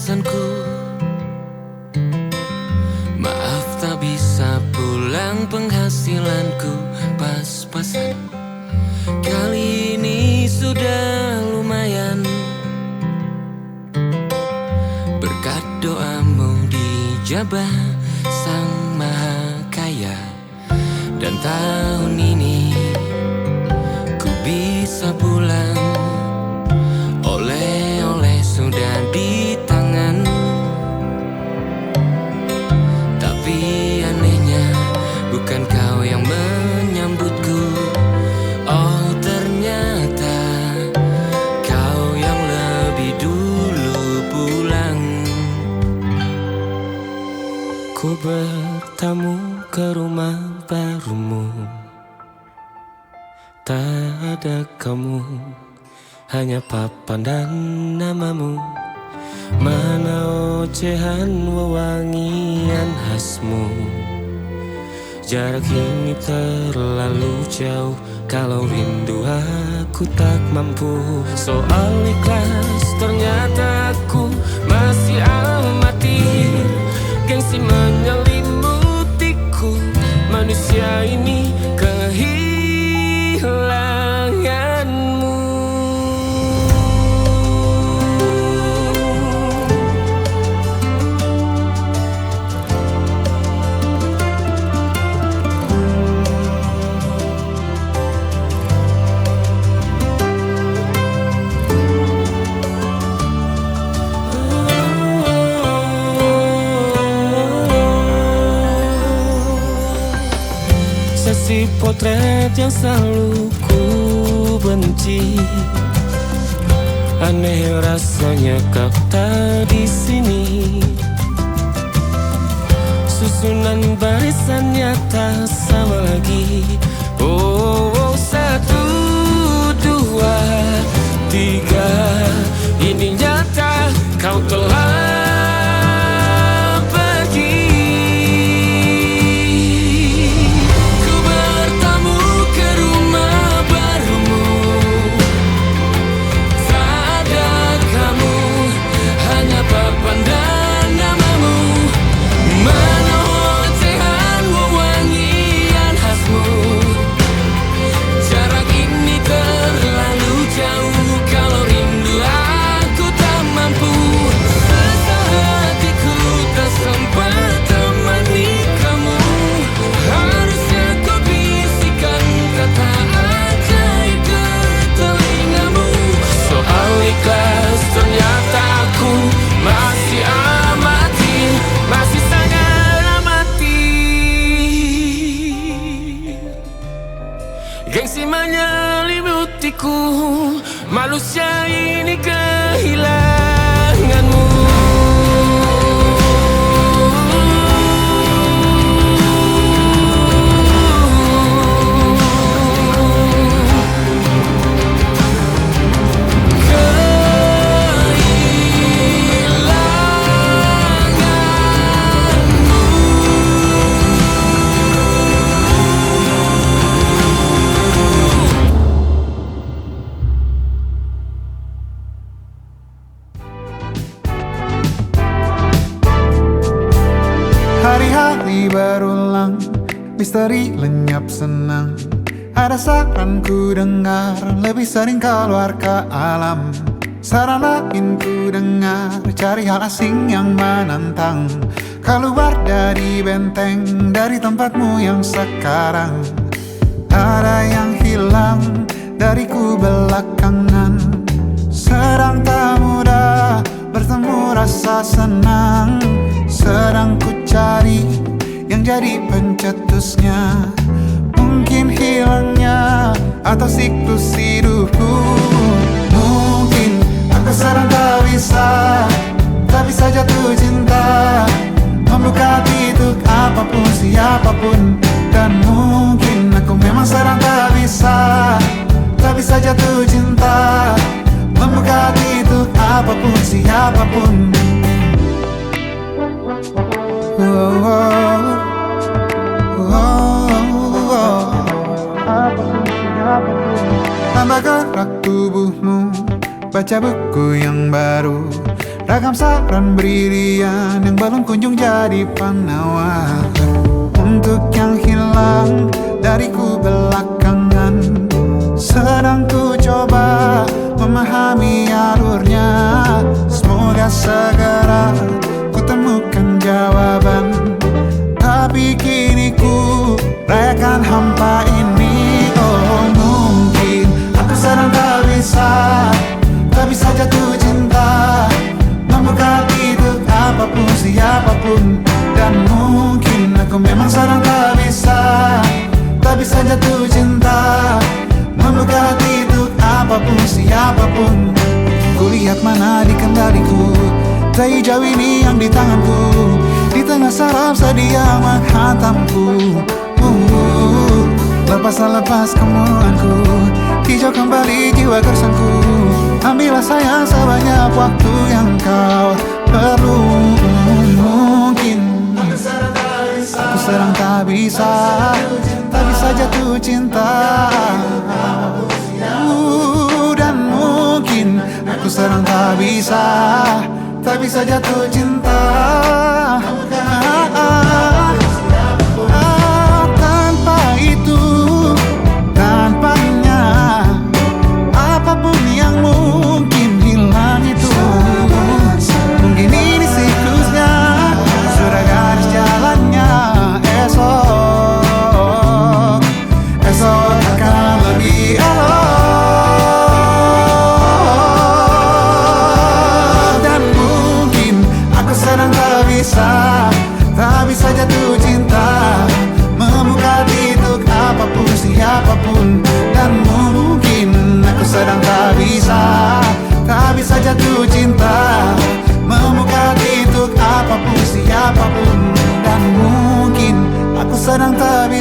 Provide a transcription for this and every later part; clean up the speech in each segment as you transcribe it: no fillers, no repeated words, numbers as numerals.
pesanku. Maaf tak bisa pulang, penghasilanku pas-pasan. Kali ini sudah lumayan, berkat doamu dijabah Sang Maha Kaya. Dan tahun ini ku bisa pulang, oleh-oleh sudah di tangan. Tapi anehnya bukan kau yang menyambutku. Oh ternyata kau yang lebih dulu pulang. Ku bertamu ke rumah barumu, tak ada kamu, hanya papan dan namamu. Mana ocehan wewangian khasmu. Jarak ini terlalu jauh, kalau rindu aku tak mampu. Soal ikhlas ternyata aku masih amatir. Gengsi menyelimutiku, manusia ini kehilanganmu. Sesi potret yang selalu ku benci, aneh rasanya kau tak di sini. Susunan barisannya tak sama lagi. Oh, oh, 1, 2, 3. Ini nyata kau telah gengsi menyelimutiku, manusia ini kehilanganmu. Hari-hari berulang, misteri lenyap senang. Ada saran ku dengar, lebih sering keluar ke alam. Saran lain ku dengar, cari hal asing yang menantang. Keluar dari benteng, dari tempatmu yang sekarang. Ada yang hilang dariku belakangan. Sedang tak mudah bertemu rasa senang. Sedang ku cari yang jadi pencetusnya. Mungkin hilangnya atau siklus hidupku. Mungkin aku sedang tak bisa jatuh cinta, membuka hati untuk apapun siapapun. Dan mungkin aku memang sedang tak bisa jatuh cinta, membuka hati untuk apapun siapapun. Tambah gerak tubuhmu, baca buku yang baru, Ragam saran brilian yang belum kunjung jadi penawar untuk yang hilang dariku belakangan. Sedang ku coba memahami alurnya. Semoga segera ku temukan jawaban. Tapi kini ku rayakan hampa ini. Oh mungkin aku sedang tak bisa jatuh cinta, membuka untuk apapun siapapun. Dan mungkin aku memang sedang tak bisa jatuh cinta, membuka untuk apapun siapapun. Kulihat mana di kendaliku, tai jauh ini yang di tanganku. Di tengah saraf sedia menghantamku. Lepas kemuanku, hijau kembali jiwa gersangku. Ambillah sayang sebanyak waktu yang kau perlu. Mungkin aku sedang tak bisa jatuh cinta. Dan mungkin aku sedang tak bisa jatuh cinta. Tanpa itu, tanpanya, apapun yang mungkin hilang itu. Mungkin ini siklusnya, sudah garis jalannya. Esok akan lebih elok. Dan mungkin aku sedang tak bisa jatuh cinta, membuka untuk apapun siapapun. Dan mungkin aku sedang tak bisa jatuh cinta, membuka untuk apapun siapapun. Dan mungkin aku sedang tak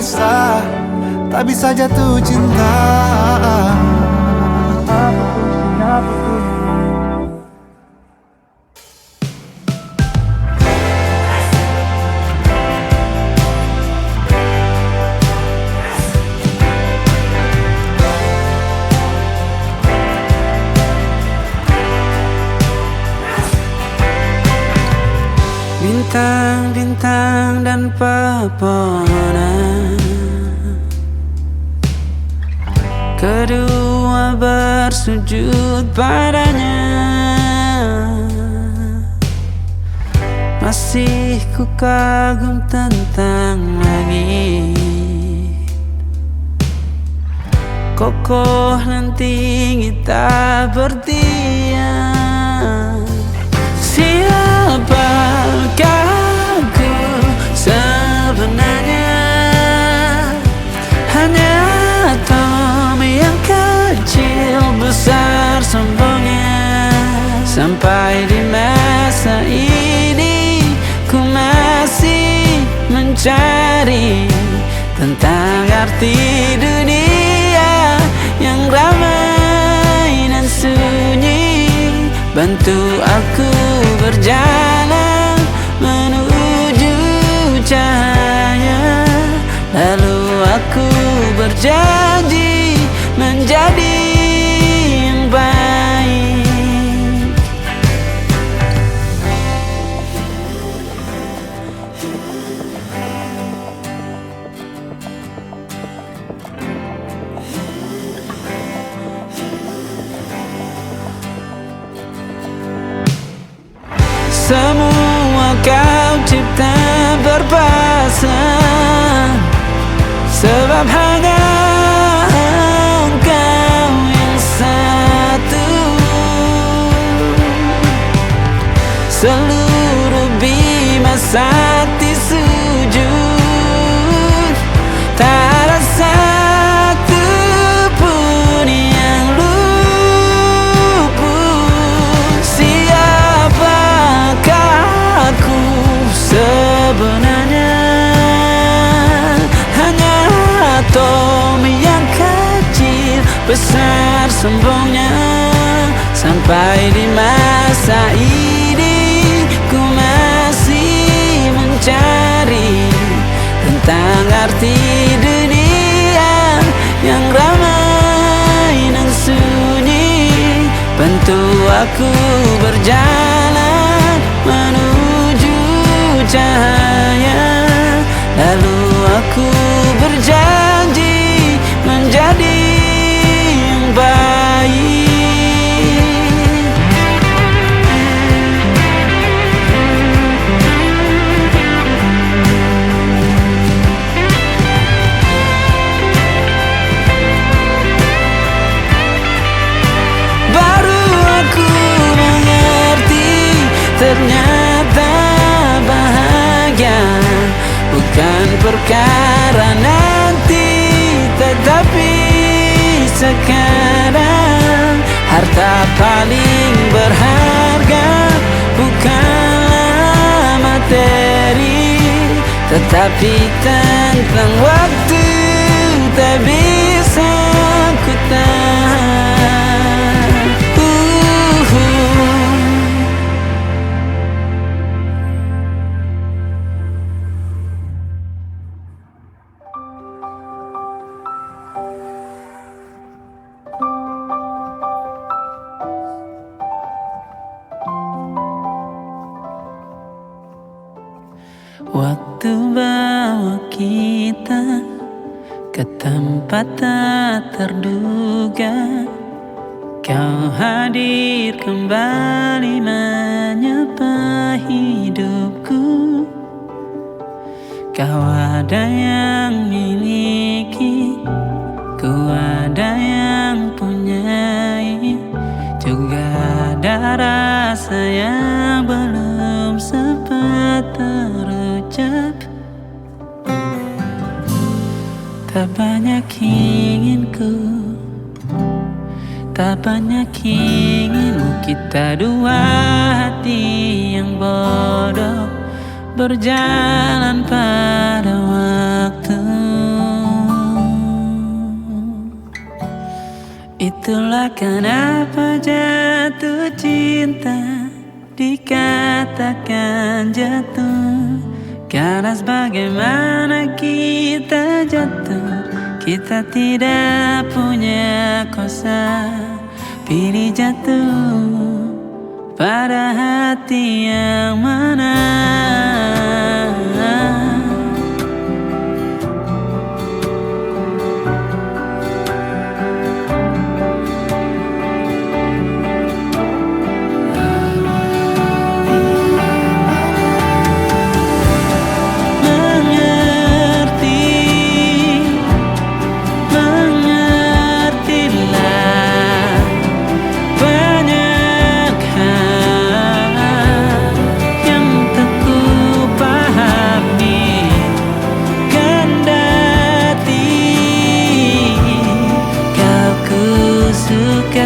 bisa jatuh cinta. Bintang-bintang dan pepohonan, kedua bersujud padanya. Masih ku kagum tentang langit, kokoh dan tinggi tak bertiang. Siapakah aku sebenarnya? Hanya atom yang kecil besar sombongnya. Sampai di masa ini ku masih mencari tentang arti dunia yang ramai dan sunyi. Bantu aku berjalan menuju cahaya. Lalu aku berjanji menjadi yang baik. Semua kau cipta berpasang, sebab hanya engkau yang satu. Seluruh bima sakti sujud, tak ada satu pun yang luput. Siapakah aku sebenarnya? Hanya atom yang kecil besar sombongnya. Sampai di masa ini ku masih mencari tentang arti dunia yang ramai dan sunyi. Bantu aku berjalan menuju cahaya. Lalu aku berjanji menjadi yang baik. Baru aku mengerti, ternyata bahagia bukan perkara nanti, tetapi sekarang. Harta paling berharga bukanlah materi, tetapi tentang waktu tak bisa ku tahan. Waktu bawa kita ke tempat tak terduga, kau hadir kembali menyapa hidupku. Kau ada yang miliki, ku ada yang punyai, juga ada rasa yang belum sempat terucap. Tak banyak inginku, tak banyak inginmu, kita dua hati yang bodoh berjalan pada waktu. Itulah kenapa jatuh cinta dikatakan jatuh, karena sebagaimana kita jatuh, kita tidak punya kuasa. Pilih jatuh pada hati yang mana.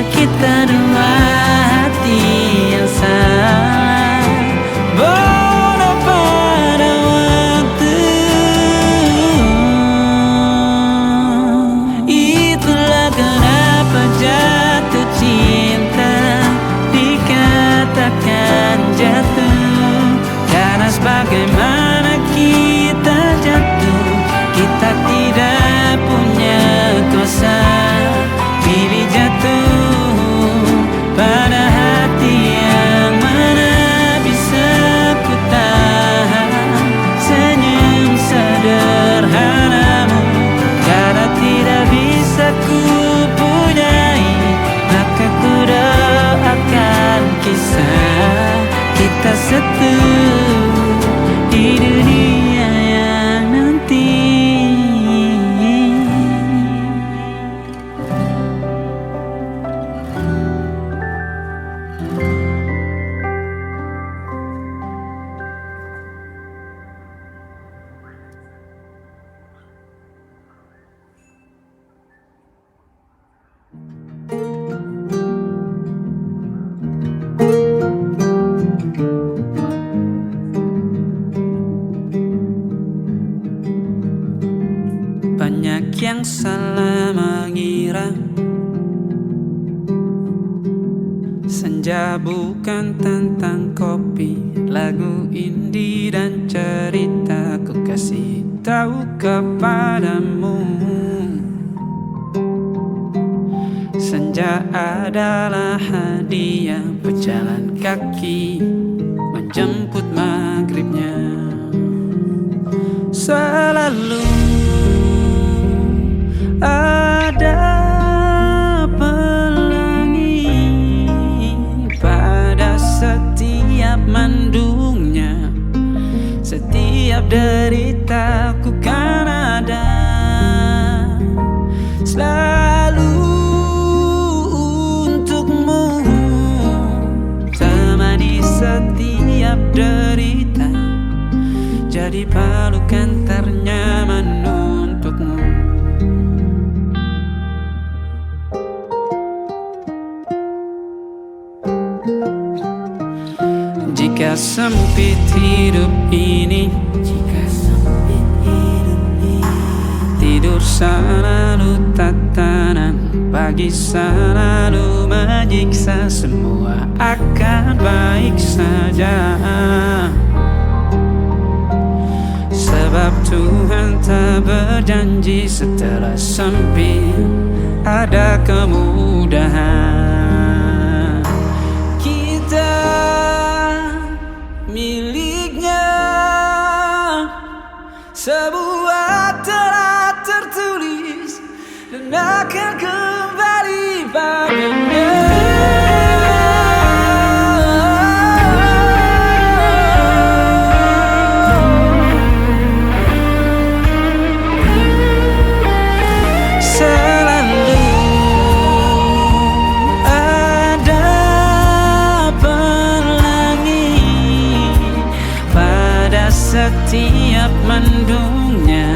Kita dua hati yang sama, bodoh pada waktu. Itulah kenapa jatuh cinta dikatakan jatuh, karena sebagaimana kita jatuh, kita tidak punya kuasa. Pilih jatuh pada hati yang mana bisa ku tahan senyum sederhanamu, karena tidak bisa ku punyai, maka ku doakan kisah kita satu di dunia yang nanti. Banyak yang salah mengira senja bukan tentang kopi, lagu indie dan cerita. Ku kasih tahu kepadamu, senja adalah hadiah. Berjalan kaki menjemput maghribnya. Selalu ada pelangi pada setiap mendungnya. Setiap deritaku kan ada selalu untukmu, temani setiap derita, jadi pelukan ternyaman untukmu. Jika sempit hidup ini, tidur selalu tatanan, pagi selalu menyiksa, semua akan baik saja. Sebab Tuhan tak berjanji setelah sempit ada kemudahan. Kita miliknya, sebuah telah tertulis dan akan kembali padanya. Selalu ada pelangi pada setiap mendungnya,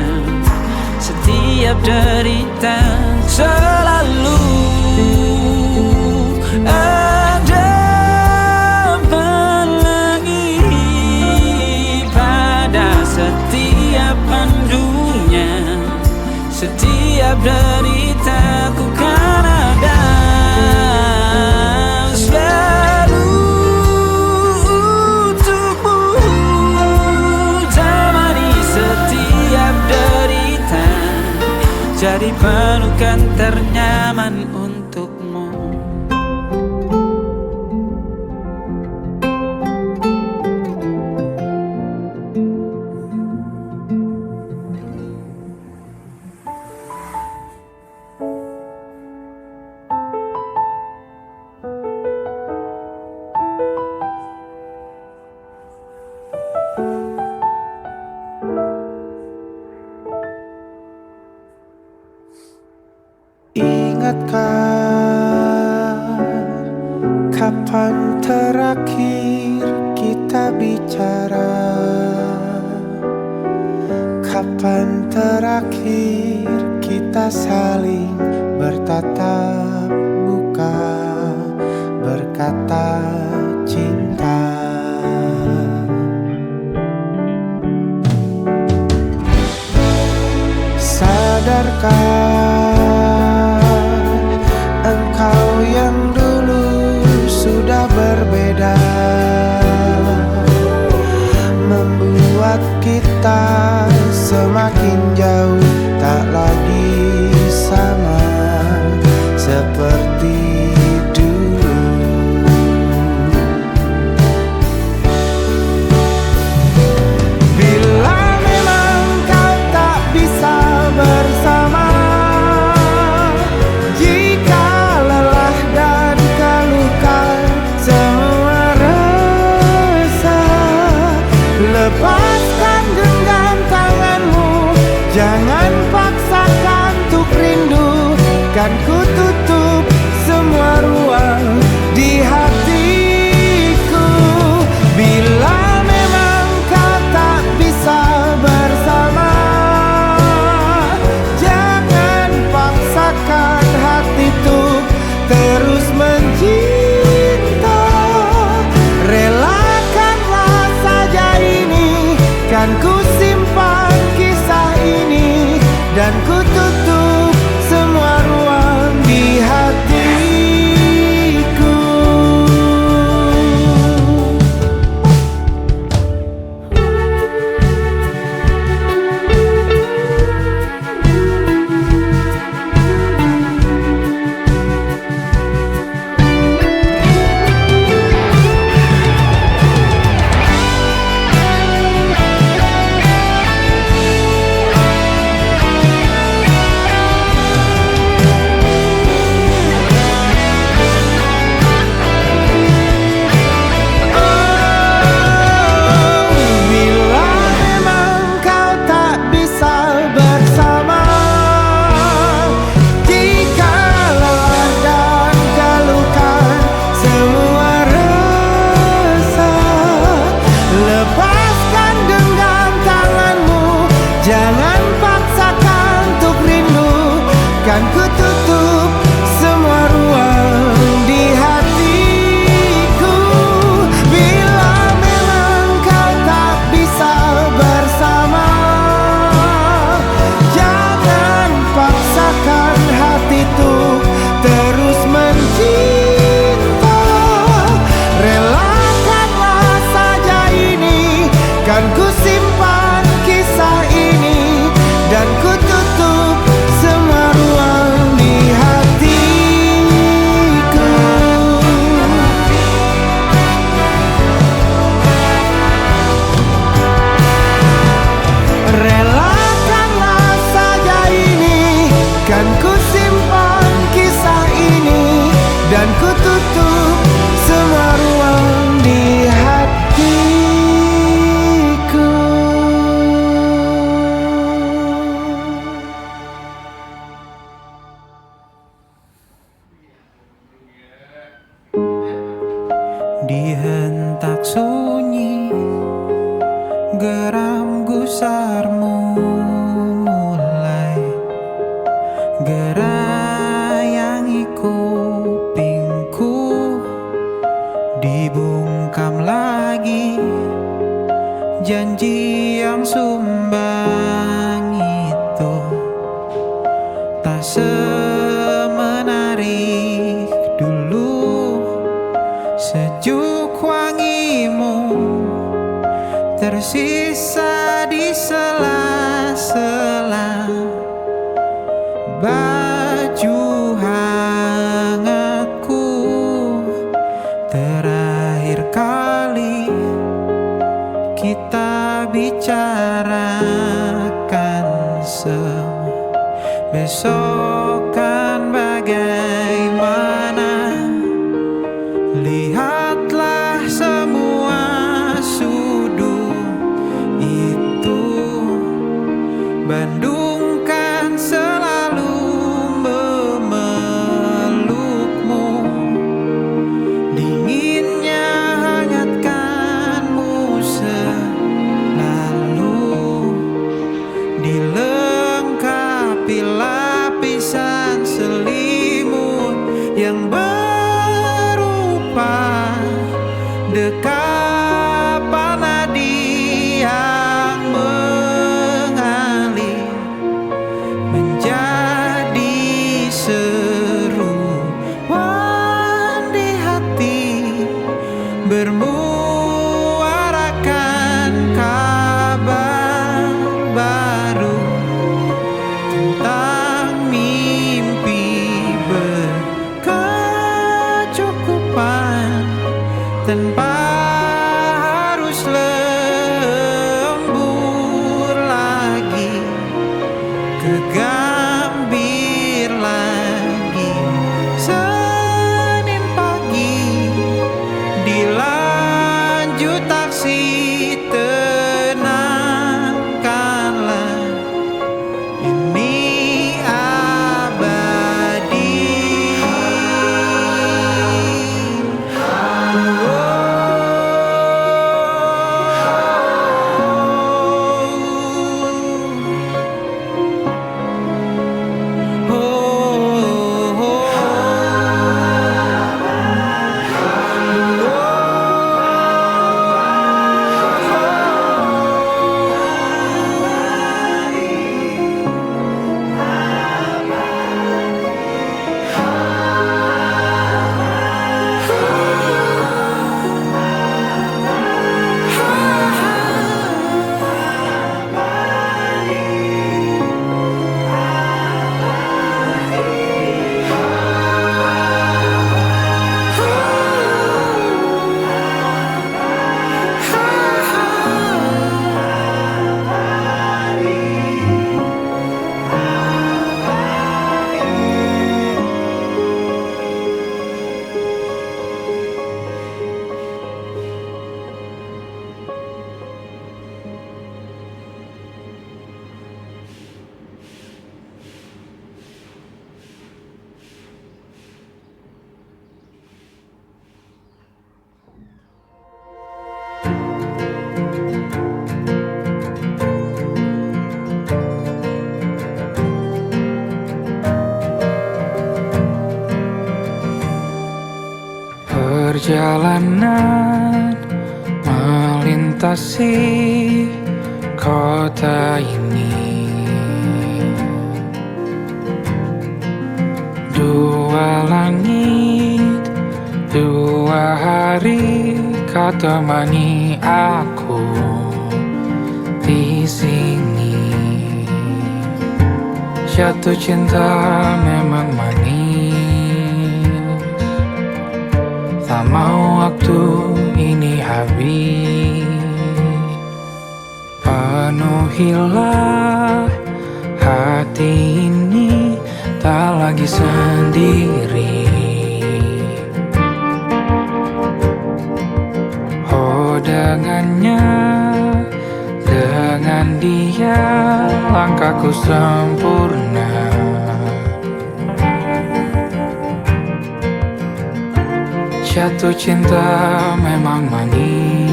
setiap derita. Selalu ada pelangi pada setiap mendungnya, setiap deritaku kan ada selalu untukmu, temani setiap derita, jadi pelukan ternyaman untukmu. Ingatkah kapan terakhir kita bicara? Kapan terakhir kita saling bertatap muka, berkata cinta? Sadarkah engkau yang dulu sudah berbeda, membuat kita semakin jauh, tak lagi sama seperti dulu. Bila memang kau tak bisa bersama, jika lelah dan keluhkan semua rasa, lepaskan genggam tanganmu, jangan paksakan untuk rindu, kan ku tutup semua ruang di hatiku. Bila memang kau tak bisa bersama, jangan paksakan hati tuh terus mencinta. Relakanlah saja ini, kan ku simpan kisah ini, dan ku tutup semua ruang di hatiku. sunyi, geram gusarmu mulai gerayangi kupingku, dibungkam lagi janji yang sumbang itu tak semenarik dulu. Sejuk wangimu tersisa di sela-sela baju hangatku. Terakhir kali kita bicarakan semua, besok kan bagaimana. Lihatlah semua sudut itu, Bandung kan selalu memelukmu, dinginnya hangatkanmu selalu, dilengkapi lapisan selimut yang berupa dekapan nadi yang mengalir menjadi seruan di hati, bermuarakan kabar baru tentang mimpi berkecukupan tanpa harus lembur lagi, kegambir lagi. Senin pagi dilanjut taksi, tenangkanlah ini abadi. Perjalanan melintasi kota ini, dua langit, dua hari kau temani aku di sini. Jatuh cinta memang manis, tak mau waktu ini habis. Penuhilah hati ini, tak lagi sendiri. Oh dengannya, dengan dia langkahku sempurna. Jatuh cinta memang manis,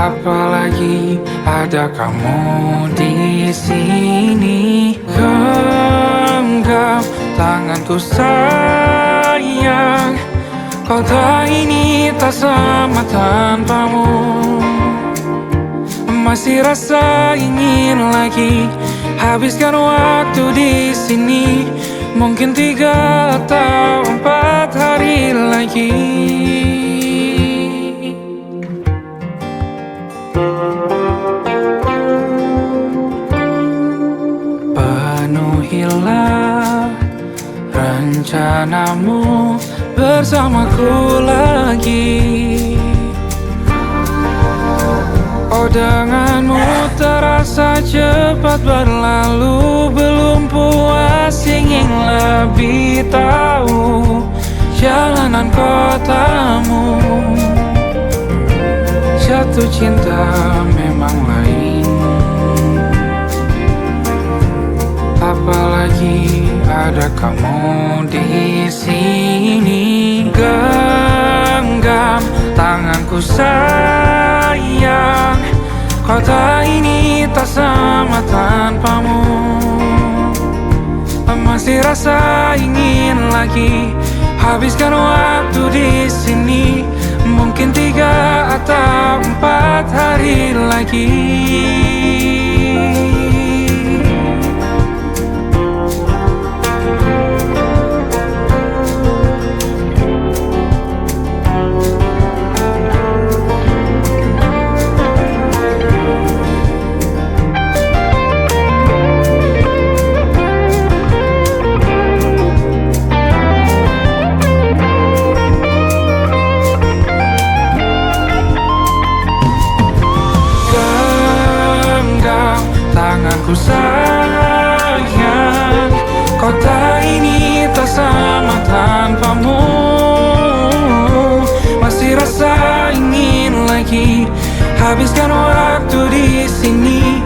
apalagi ada kamu di sini. Genggam tanganku sayang, kau tak ini tak sama tanpamu. Masih rasa ingin lagi habiskan waktu di sini. Mungkin 3 atau 4 hari lagi. Penuhilah rencanamu bersamaku lagi. Oh, denganmu terasa cepat berlalu. Belum puas ingin lebih tahu jalanan kotamu. Jatuh cinta memang lain, apalagi ada kamu di sini. Genggam tanganku sayang, kota ini tak sama tanpamu. Masih rasa ingin lagi habiskan waktu di sini. Mungkin 3 atau 4 hari lagi. Tanganku sayang, kota ini tak sama tanpamu. Masih rasa ingin lagi habiskan waktu di sini.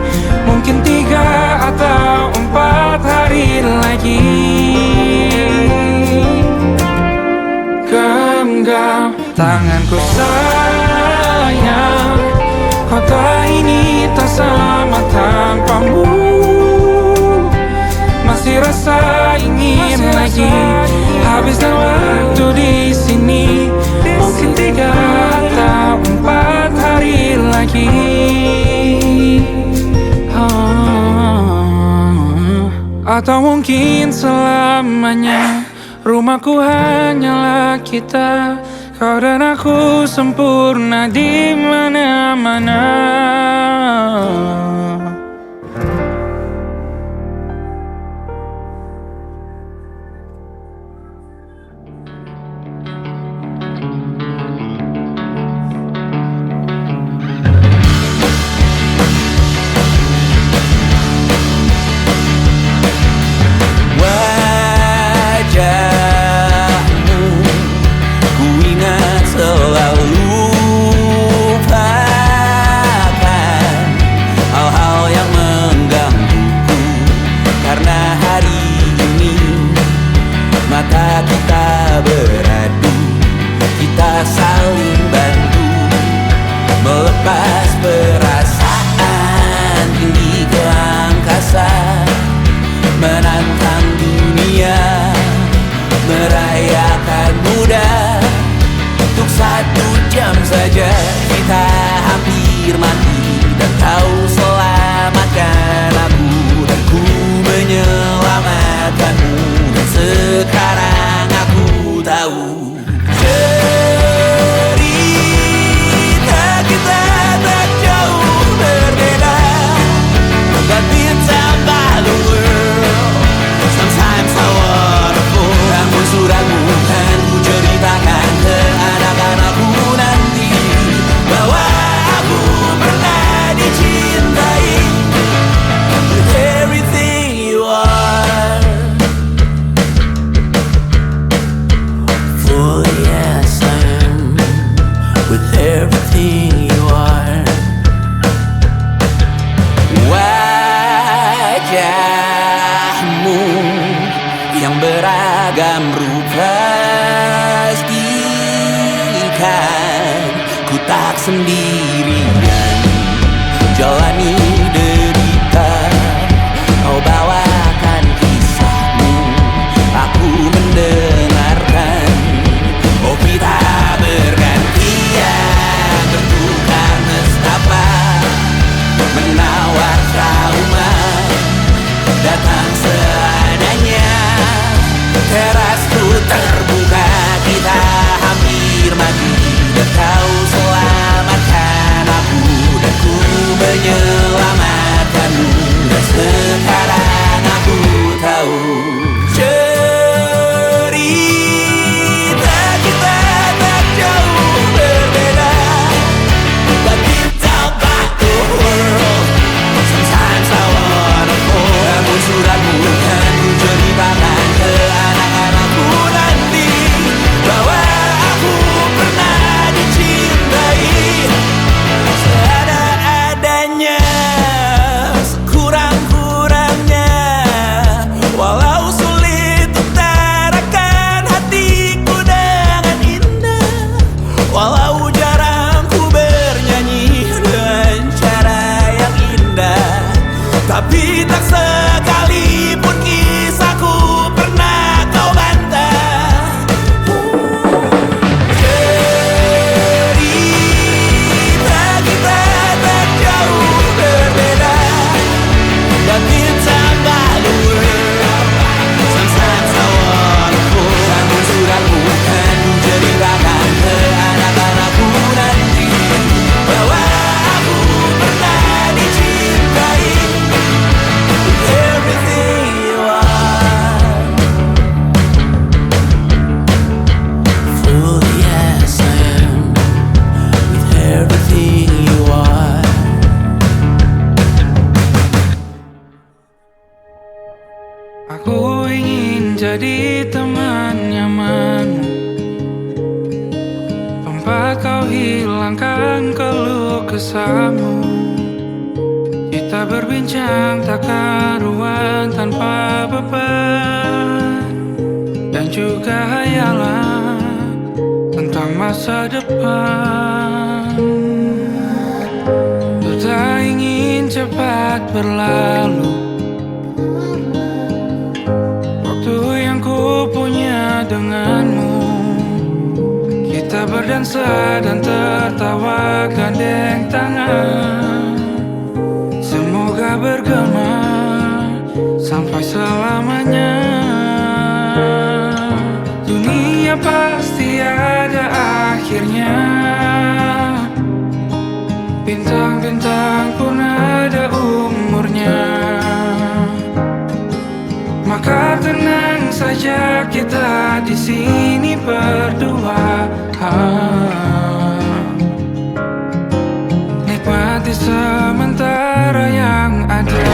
Mungkin 3 atau 4 hari lagi. Genggam tanganku sayang, kota ini tak sama tanpamu. Masih rasa ingin lagi habiskan waktu di sini. Mungkin 3 atau 4 hari lagi. Atau mungkin selamanya. Rumahku hanyalah kita, kau dan aku sempurna di mana-mana. Kita beradu, kita saling bantu, melepas perasaan tinggi ke angkasa, menantang dunia, merayakan muda. Untuk 1 jam saja kita hampir mati, dan kau selamatkan aku, dan ku menyelamatkanmu. Dan sekarang aku tahu cerita kita tak jauh berbeda. But it's about the world. Sometimes so wonderful. Namun suratmu kan ku ceritakan ke anak-anakku nanti, bahwa aku pernah dicintai with everything you are. Oh yes, I am with everything you are. Wajahmu yang beragam rupa pastikan ku tak sendirian. trauma datang seadanya. Terasku terbuka, kita hampir mati, dan kau selamatkan aku, dan ku menyelamatkanmu. Dan sekarang aku tahu cerita kita tak jauh berbeda. But you talk about the world, sometimes I wanna fall. Namun suratmu kan ku ceritakan ke anak-anakku nanti, bahwa aku pernah dicintai seada-adanya, sekurang-kurangnya. Walau sulit utarakan hatiku dengan indah, walau jarang ku bernyanyi dengan cara yang indah, tapi tak sekalipun kisahku pernah kau bantah. Cerita kita tak jauh berbeda, but it's about the world, sometimes I wanna fall. Namun suratmu kan ku ceritakan ke anak-anakku nanti, bahwa aku pernah dicintai with everything you are. Fully as I am, with everything you are. Aku ingin jadi teman nyamanmu, tempat kau hilangkan keluh kesahmu. Kita berbincang tak karuan tanpa beban, dan juga hayalan tentang masa depan. Ku tak ingin cepat berlalu waktu yang ku punya denganmu. Kita berdansa dan tertawa gandeng tangan, semoga bergema sampai selamanya. Dunia pasti ada akhirnya, bintang-bintang pun ada umurnya. Maka tenang saja, kita di sini berdua. Nikmati sementara yang ada.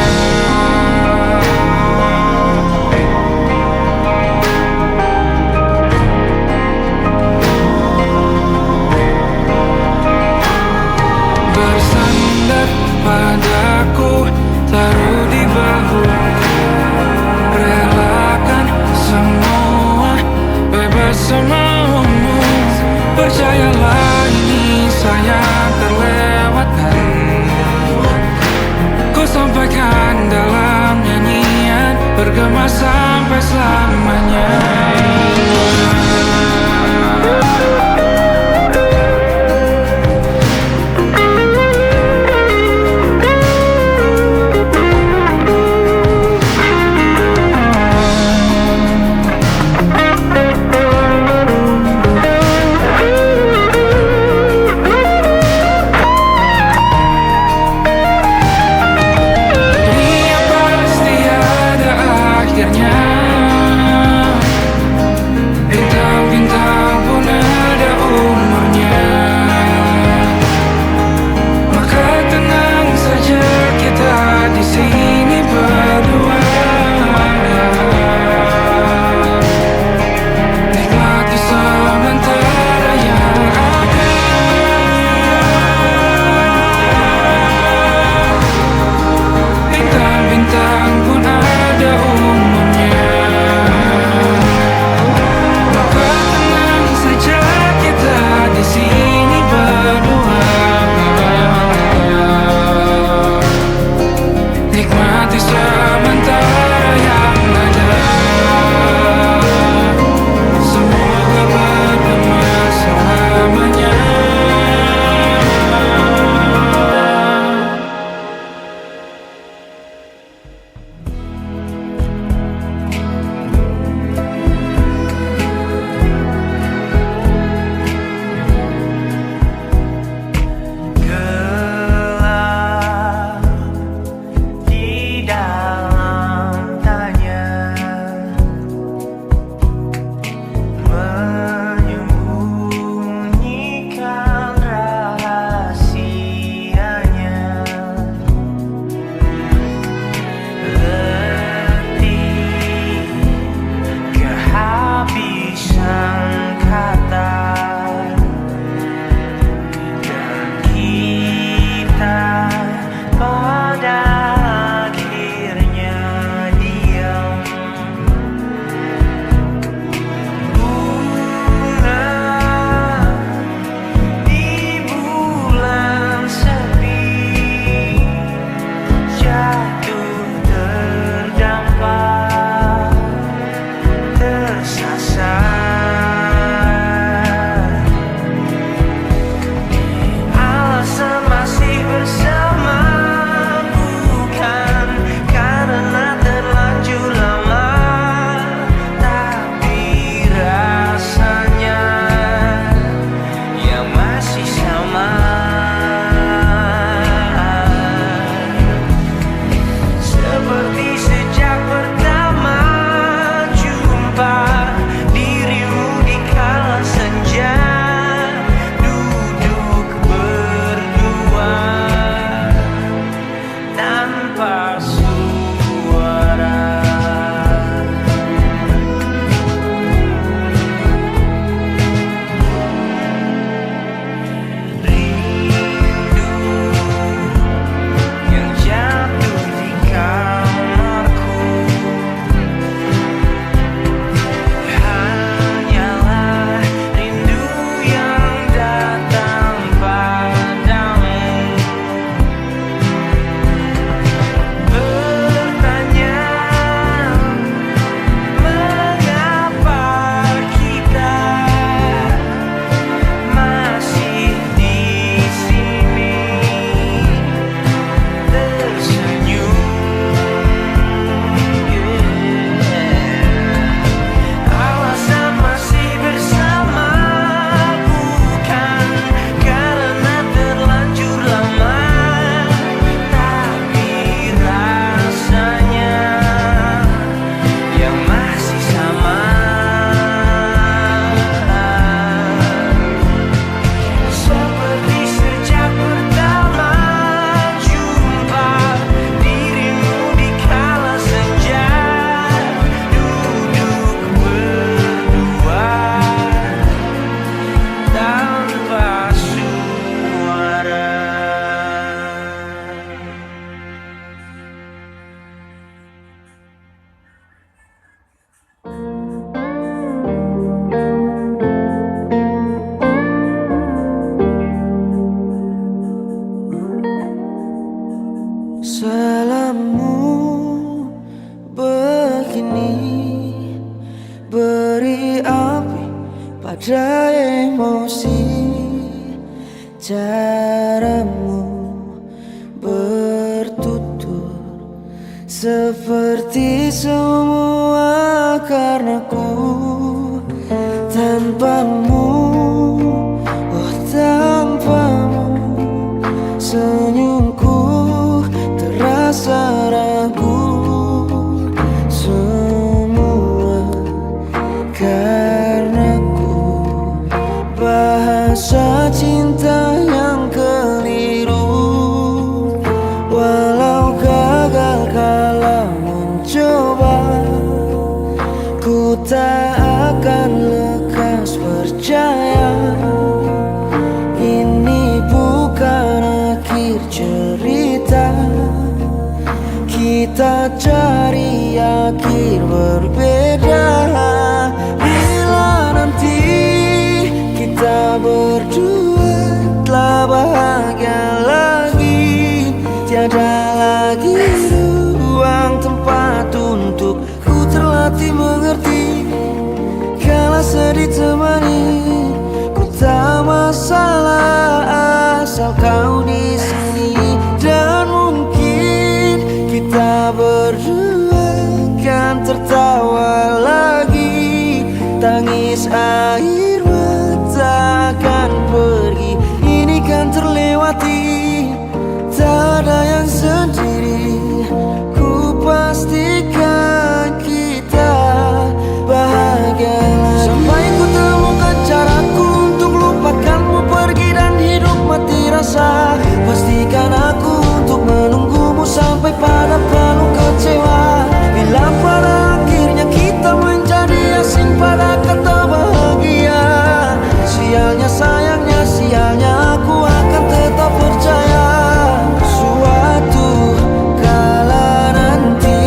Bersandar padaku, taruh di bahu, relakan semua, bebas semaumu. Percayalah ini sayang terlewatkan, ku sampaikan dalam nyanyian, bergema sampai selamanya. Dunia pasti ada akhirnya, caramu bertutur seperti semua karenaku. Tanpamu, oh tanpamu, senyumku terasa ragu. Semua karenaku, bahasa cinta yang keliru. Walau gagal kala mencoba, ku tak akan lekas percaya. Ini bukan akhir cerita, kita cari akhir berbeda. Bila nanti kita berdua telah bahagia lagi, tiada lagi ruang tempat untuk ku terlatih mengerti. Kala sedih temani, ku tak masalah asal kau di sini. Dan mungkin kita berdua kan tertawa lagi, tangis air mata akan pergi. Ini kan terlewati, tak ada yang sendiri. Ku pastikan kita bahagia lagi. Sampai ku temukan caraku untuk lupakanmu pergi dan hidup mati rasa. Pastikan aku untuk menunggumu sampai pada palung kecewa. Bila pada akhirnya kita menjadi asing pada kata bahagia, sialnya sayangnya sialnya aku akan tetap percaya. Suatu kala nanti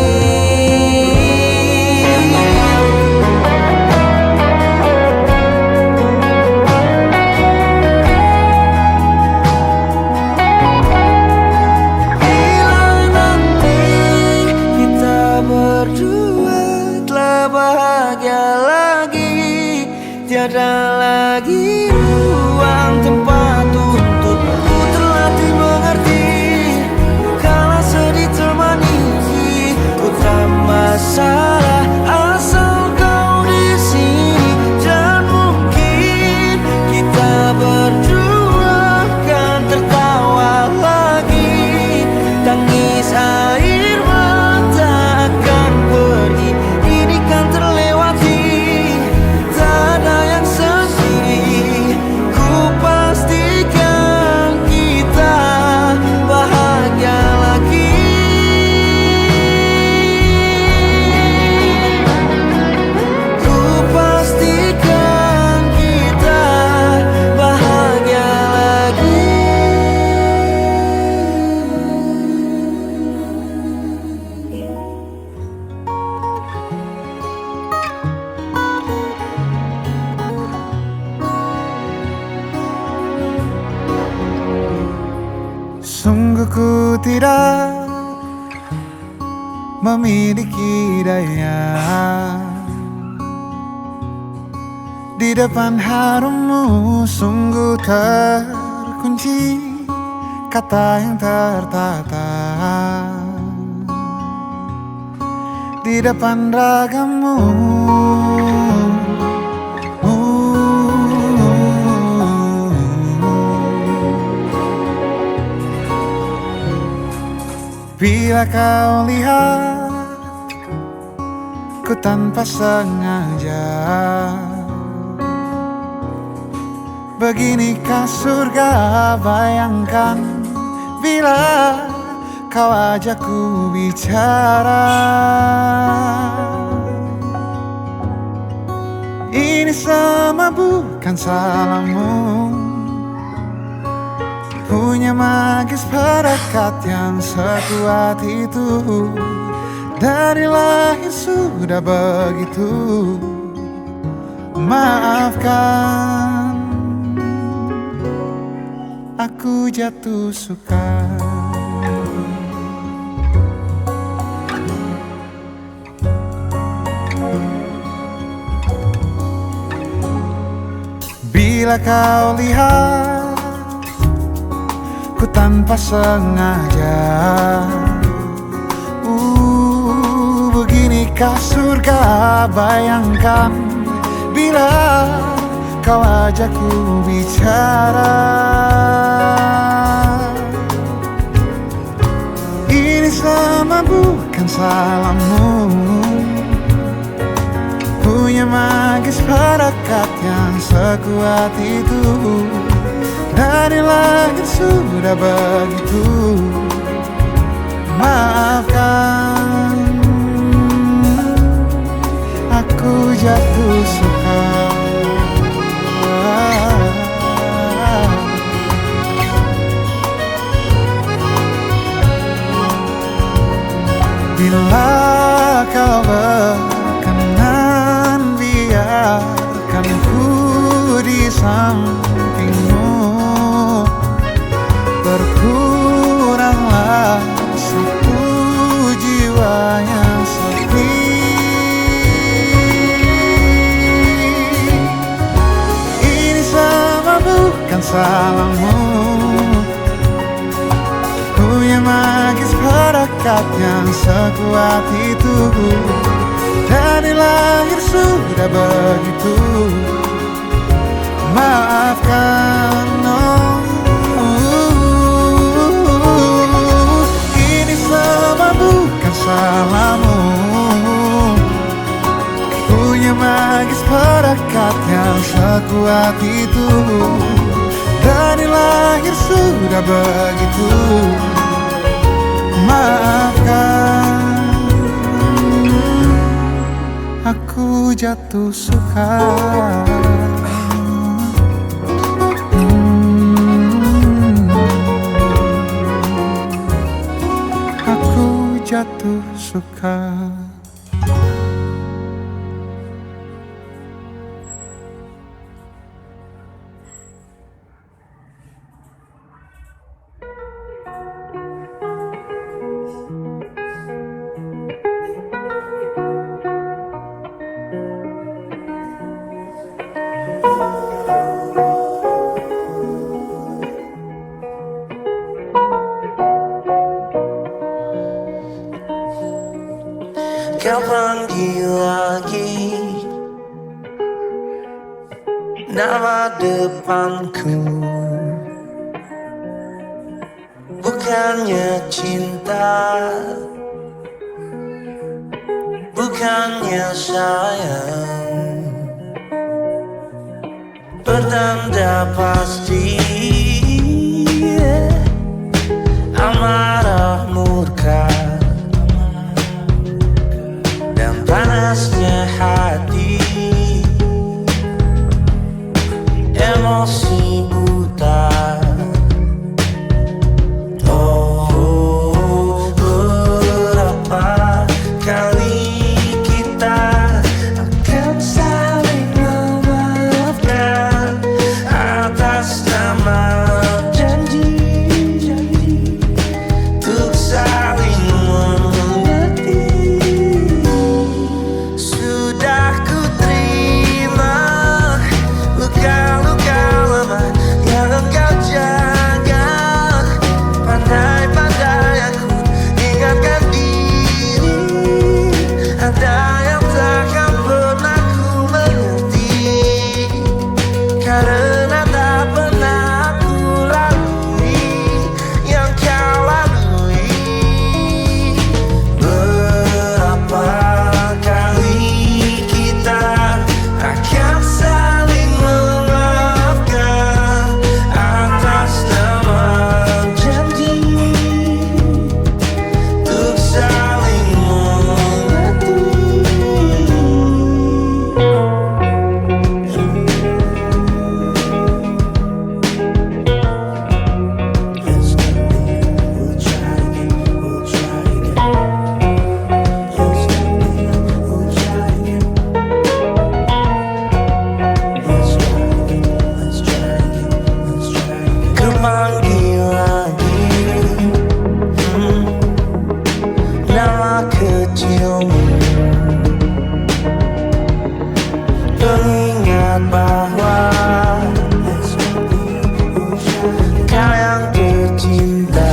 berdua telah bahagia lagi, tiada lagi ruang tempat untuk ku terlatih mengerti. Kala sedih temani, ku tak masalah asal kau di sini. Dan mungkin kita berdua kan tertawa lagi, tangis air mata akan pergi. Ini kan terlewati, tak ada yang sendiri. Ku pastikan kita bahagia lagi. Ku pastikan kita bahagia lagi. Sungguh ku tidak memiliki daya di depan harummu. Sungguh terkunci kata yang tertata di depan ragamu. Bila kau lihat ku tanpa sengaja, beginikah surga? Bayangkan bila kau ajakku bicara. Ini semua bukan salahmu, punya magis perekat yang sekuat itu. Dari lahir sudah begitu. Maafkan, aku jatuh suka. Bila kau lihat tanpa sengaja. Beginikah surga, bayangkan bila kau ajakku bicara. Ini sama bukan salahmu, punya magis perekat yang sekuat itu. Dari lahir sudah begitu. Maafkan, aku jatuh suka. Bila kau berkenan, biarkan ku di sampingmu. Berkuranglah satu jiwa yang sepi. Ini sama bukan salahmu, punya magis perekat yang sekuat itu. Dari lahir sudah begitu. Maafkan, ini semua bukan salahmu, punya magis perekat yang sekuat itu. Dari lahir sudah begitu. Maafkan, aku jatuh suka. Aku jatuh suka. Kau panggil lagi nama depanku, bukannya cinta, bukannya sayang, pertanda pasti amarah murka dan panasnya hati, emosi buta. Oh, berapa kali kita akan saling memaafkan atas nama janji untuk saling mengerti. Sudah ku terima luka-luka lama yang engkau jaga. Pandai-pandai aku ingatkan diri, ada yang takkan pernah ku mengerti, karena tak pernah aku lalui yang kau lalui. Berapa kali kita akan saling memaafkan atas nama janji untuk saling mengerti. We'll try again, we'll try again. We'll try again. Let's try again, let's try again, let's try again. Ku panggil lagi nama kecilmu, pengingat bahwa kau yang tercinta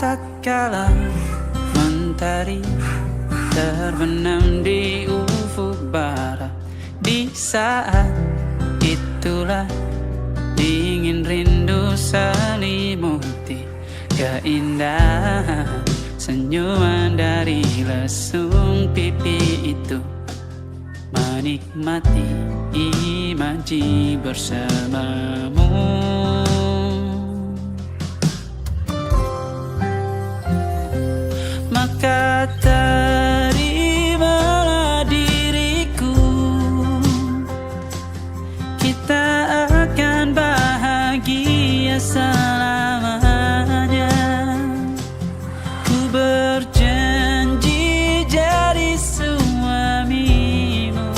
tak kala mentari terbenam di ufuk barat. Di saat itulah dingin rindu selimuti keindahan senyuman dari lesung pipi itu. Menikmati imaji bersamamu. Maka terimalah diriku, kita akan bahagia selamanya. Ku berjanji jadi suamimu,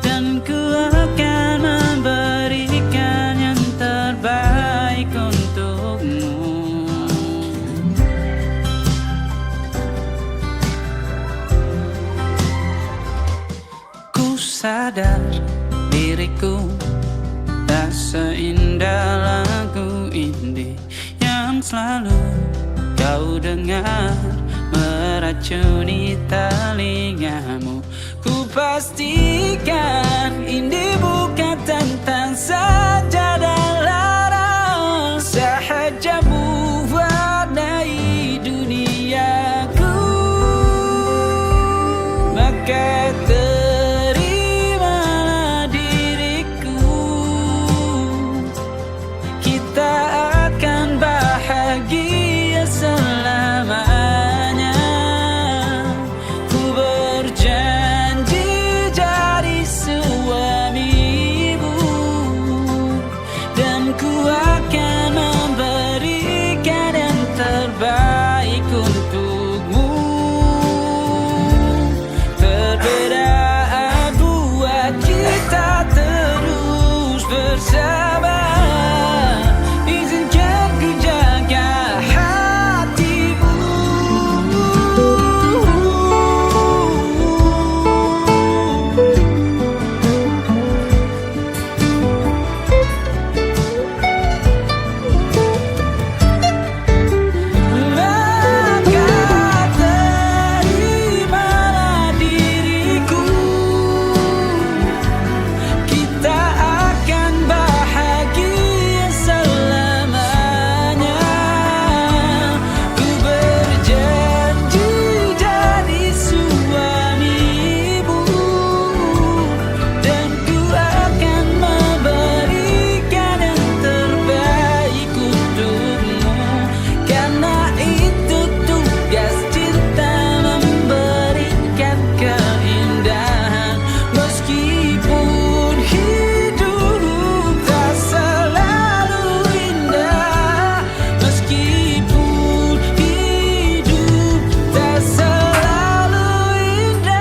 dan ku akan memberikan yang terbaik untukmu. Ku sadar diriku tak seindah lagu indie yang selalu kau dengar meracuni telingamu. Ku pastikan indie bukan tentang sajadah lara, sahaja mewarnai duniaku. Maka terimalah diriku, kita akan bahagia selamanya. Ku berjanji jadi suamimu, dan ku akan memberikan yang terbaik untukmu. Perbedaan buat kita terus bersama. Izinkan ku jaga hatimu. Maka terimalah diriku, kita akan bahagia selamanya. Ku berjanji jadi suamimu, dan ku akan memberikan yang terbaik untukmu. Karena itu tugas cinta, memberikan keindahan. Meskipun hidup tak selalu indah, meskipun hidup tak selalu indah.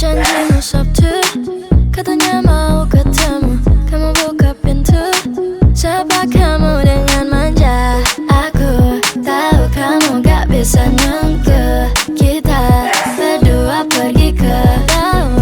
Janjimu Sabtu, katanya mau ketemu. Kamu buka pintu, sapa kamu dengan manja. Aku tahu kamu gak bisa nunggu, kita berdua pergi ke laut.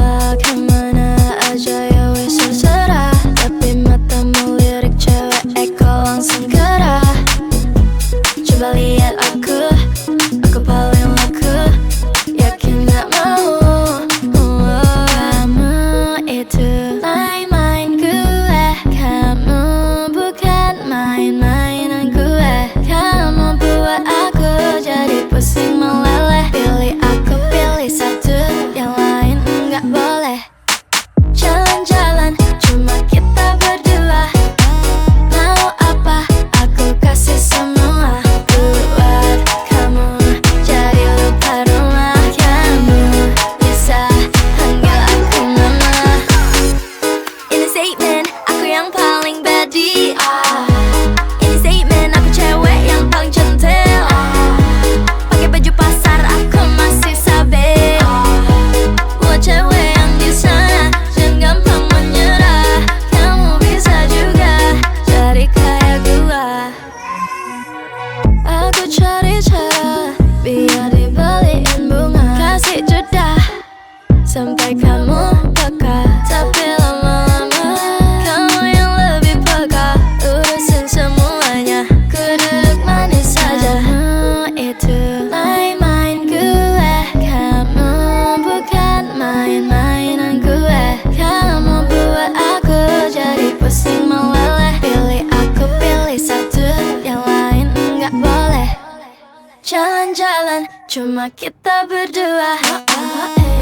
cuma kita berdua.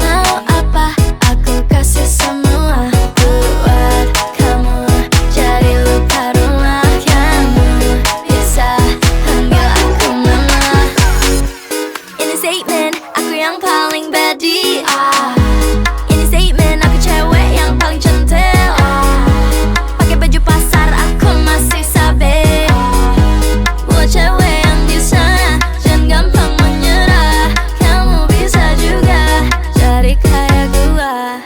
Mau apa aku kasih semua, buat kamu jadi lupa rumah. Kamu bisa panggil aku mama. Ini statement aku yang paling badi. Ini statement aku cewek yang paling centil. Pakai baju pasar aku masih sabe. Buat cewek yang bisa dan gampang menyerah. Kamu bisa juga jadi kayak gua.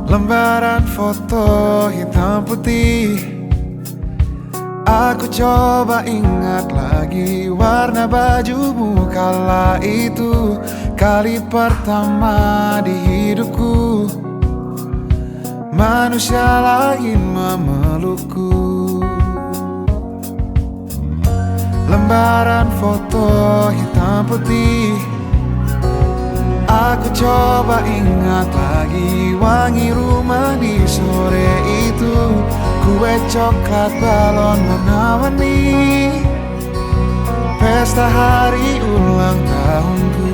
Lembaran foto hitam putih. Aku coba ingat lagi warna bajumu kala itu. Kali pertama di hidupku manusia lain memelukku. Lembaran foto hitam putih. Aku coba ingat lagi wangi rumah di sore itu. Kue coklat balon warna-warni, pesta hari ulang tahunku.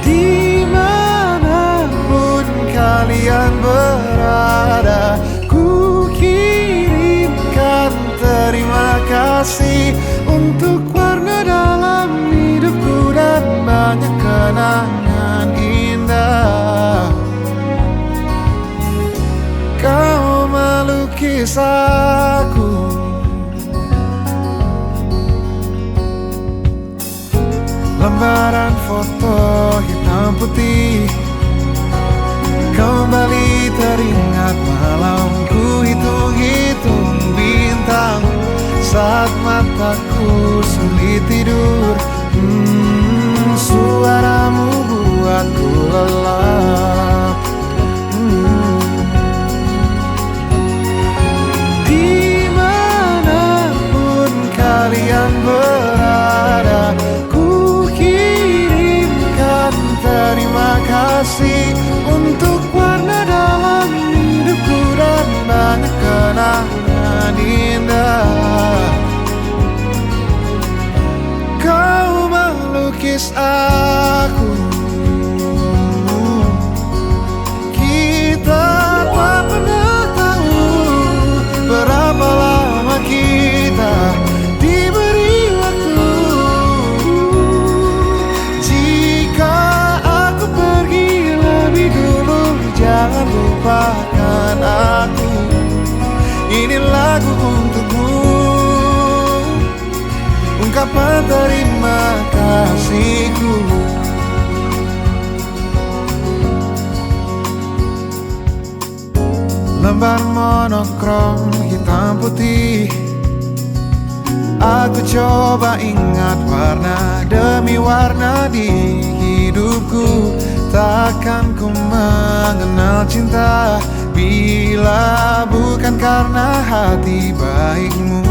Dimanapun kalian berada, ku kirimkan terima kasih untuk warna dalam hidupku dan banyak kenangan indah. Kau melukis aku, lembaran foto hitam putih. Kembali teringat malam ku hitung-hitung bintang saat mataku sulit tidur. Suaramu buatku lelap. Dimanapun kalian berada, ku kirimkan terima kasih untuk warna dalam hidupku dan banyak kenangan indah. Kau melukis aku, kita tak pernah tahu berapa lama kita diberi waktu. Jika aku pergi lebih dulu, jangan lupakan aku. Ini lagu untukmu, ungkapan terima kasihku. Lembar monokrom hitam putih. Aku coba ingat warna demi warna di hidupku. Takkan ku mengenal cinta bila bukan karena hati baikmu.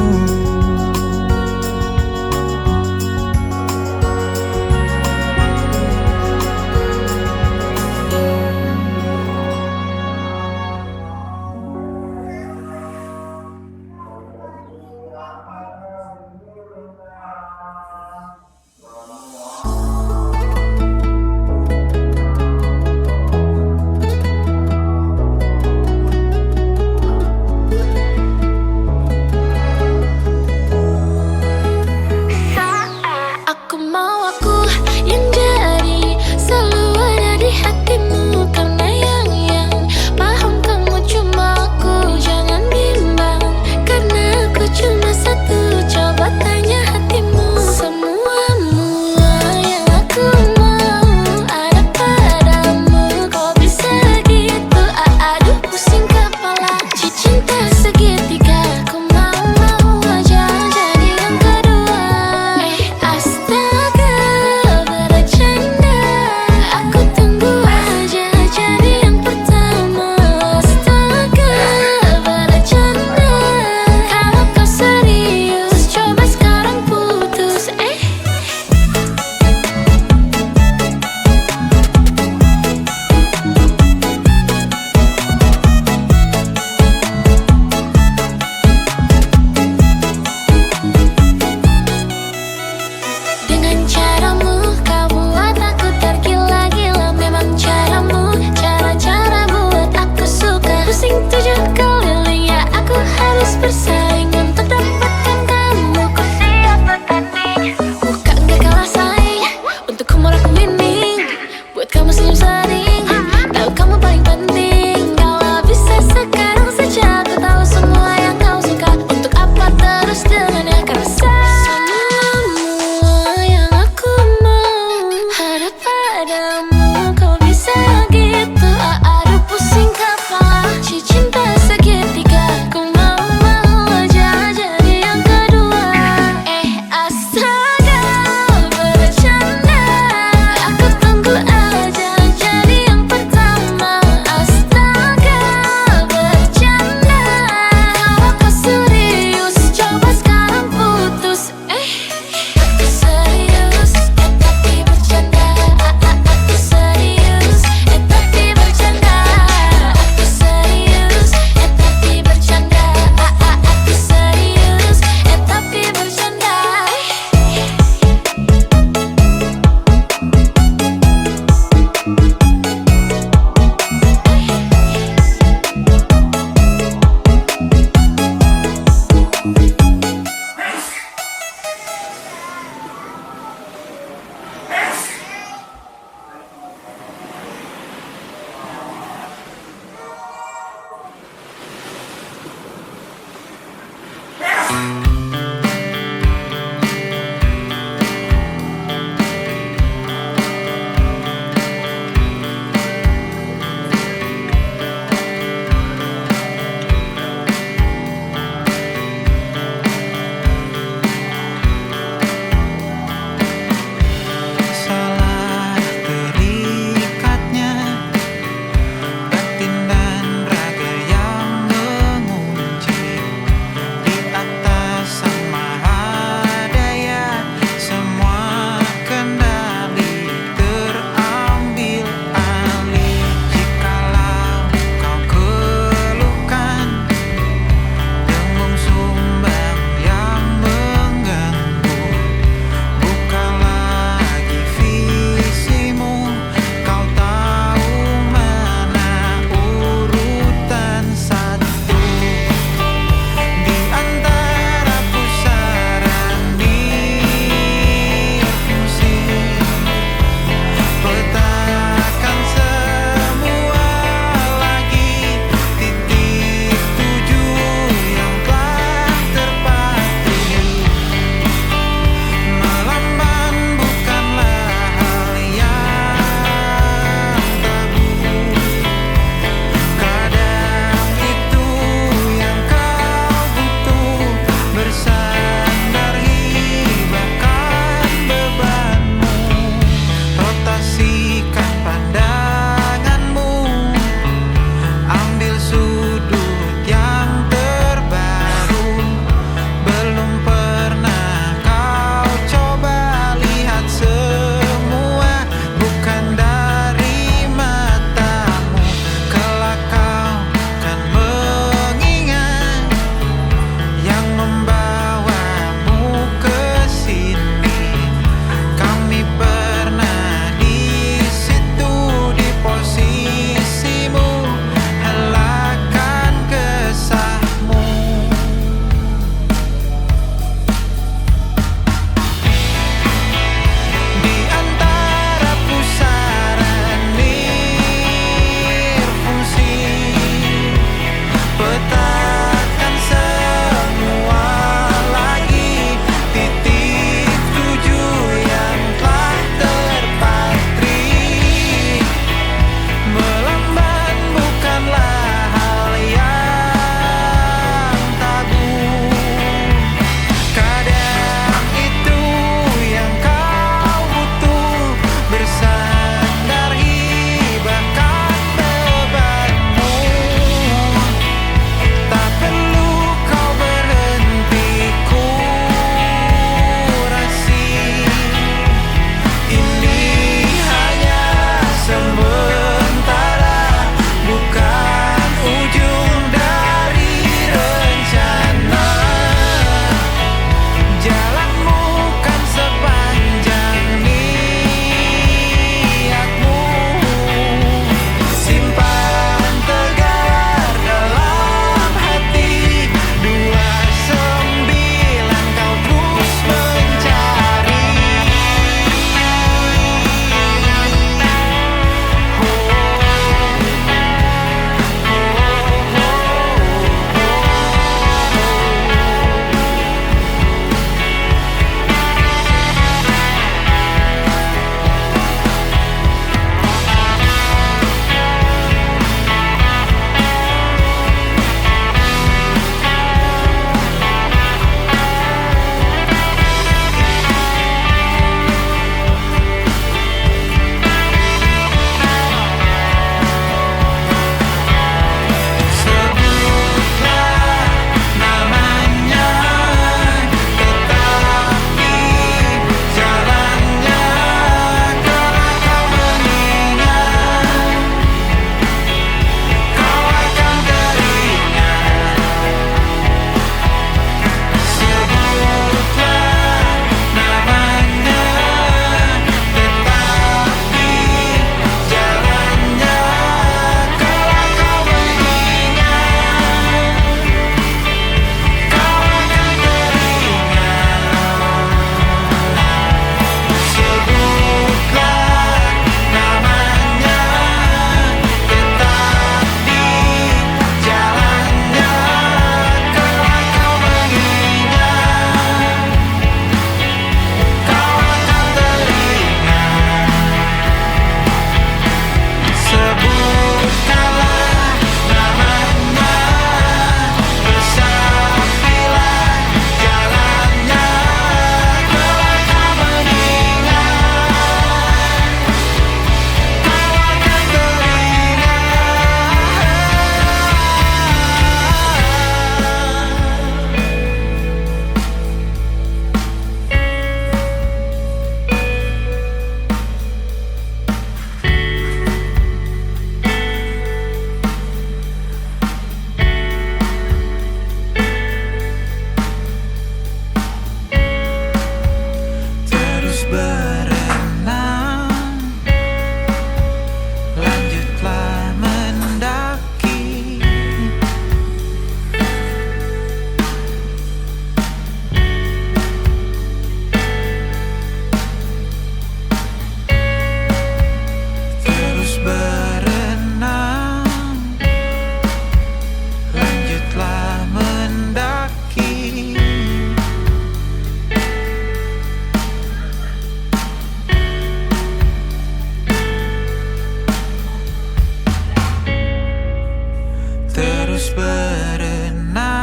terus berenang,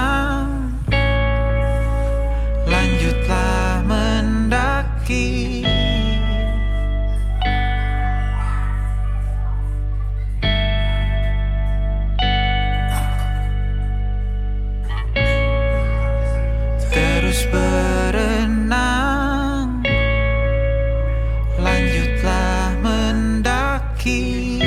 lanjutlah mendaki. Terus berenang, lanjutlah mendaki.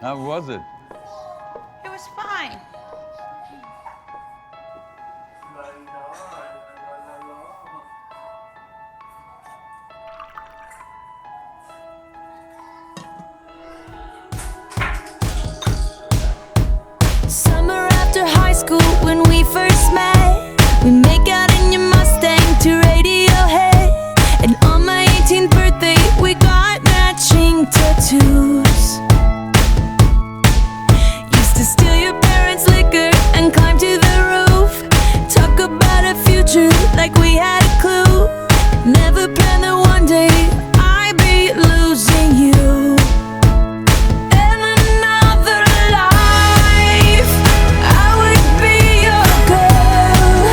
How was it? It was fine. Summer after high school when we first met, we make out in your Mustang to Radiohead. And on my 18th birthday we got matching tattoos. Used to steal your parents' liquor and climb to the roof. Talk about a future like we had a clue. Never planned that one day I'd be losing you. In another life I would be your girl.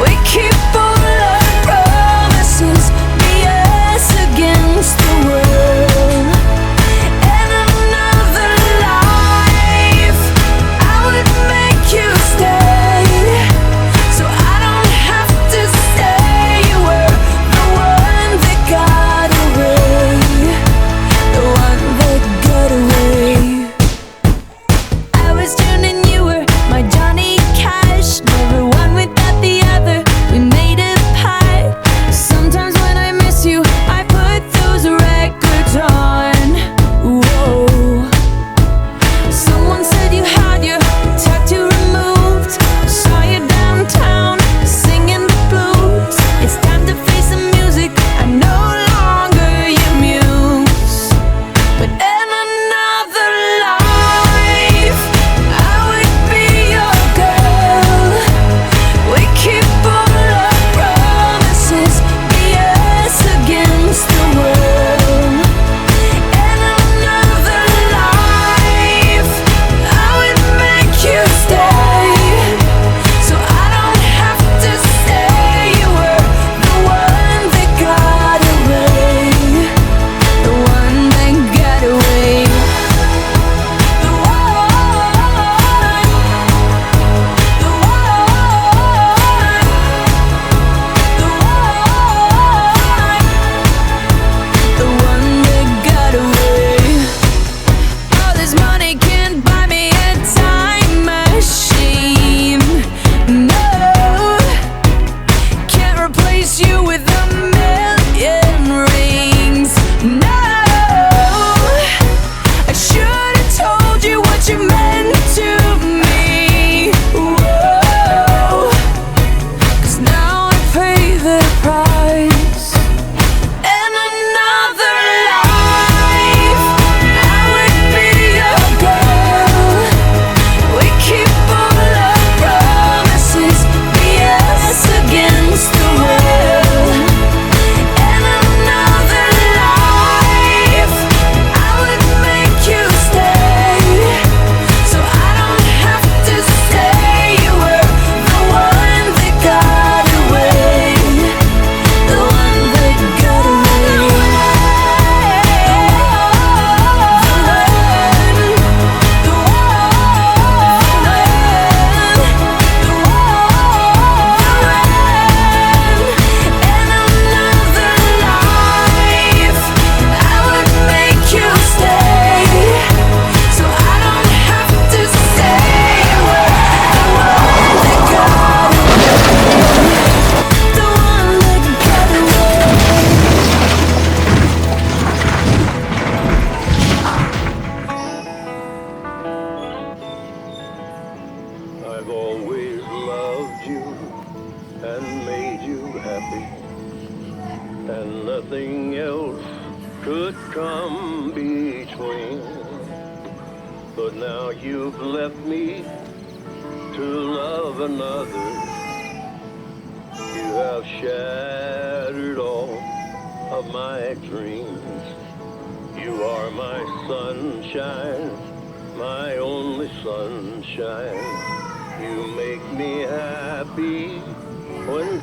We keep all our promises, be us against the world. I've always loved you and made you happy, and nothing else could come between. But now you've left me to love another. You have shattered all of my dreams. You are my sunshine, my only sunshine. You make me happy when